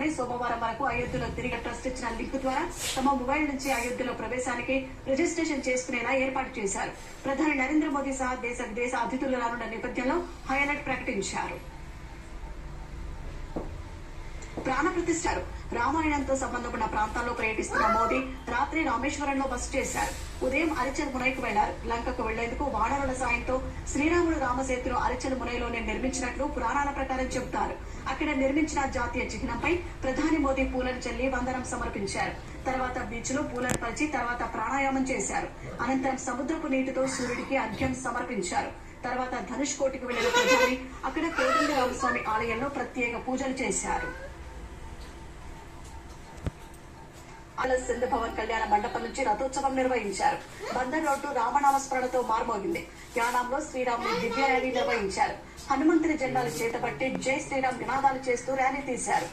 మాత్రమే సోమవారం వరకు అయోధ్యలో తిరిగి ట్రస్ట్ ఇచ్చిన లింక్ ద్వారా తమ మొబైల్ నుంచి అయోధ్యలో ప్రవేశానికి రిజిస్ట్రేషన్ చేసుకునేలా ఏర్పాటు చేశారు. ప్రధాని నరేంద్ర మోదీ సహా దేశ విదేశ అతిథులు రానున్న నేపథ్యంలో హై అలర్ట్ ప్రకటించారు. ప్రాణ ప్రతిష్ఠారు. రామాయణంతో సంబంధం ఉన్న ప్రాంతాల్లో పర్యటిస్తున్న మోదీ రాత్రి రామేశ్వరంలో బస చేశారు. ఉదయం అరిచల్ మునైకు వెళ్లారు. లంకకు వెళ్లేందుకు వానరుల సాయంతో శ్రీరాముడు రామసేతును అరిచల్ మునైలోనే నిర్మించినట్లు పురాణాల ప్రకారం చెబుతారు. అక్కడ నిర్మించిన జాతీయ చిహ్నంపై ప్రధాని మోదీ పూలను చల్లి వందనం సమర్పించారు. తర్వాత బీచ్ లో పూలను పరిచి తర్వాత ప్రాణాయామం చేశారు. అనంతరం సముద్రపు నీటితో సూర్యుడికి అర్ఘ్యం సమర్పించారు. తర్వాత ధనుష్ కోటికి వెళ్లిన ప్రధాని అక్కడ కోదండరామస్వామి ఆలయంలో ప్రత్యేక పూజలు చేశారు. సింధు భవన్ కళ్యాణ మండపం నుంచి రథోత్సవం నిర్వహించారు. బందర్ రోడ్డు రామనామస్మరణతో మార్మోగింది. యానాంలో శ్రీరాముని దివ్య ర్యాలీ నిర్వహించారు. హనుమంతుని జెండాలు చేతబట్టి జై శ్రీరామ్ నినాదాలు చేస్తూ ర్యాలీ తీశారు.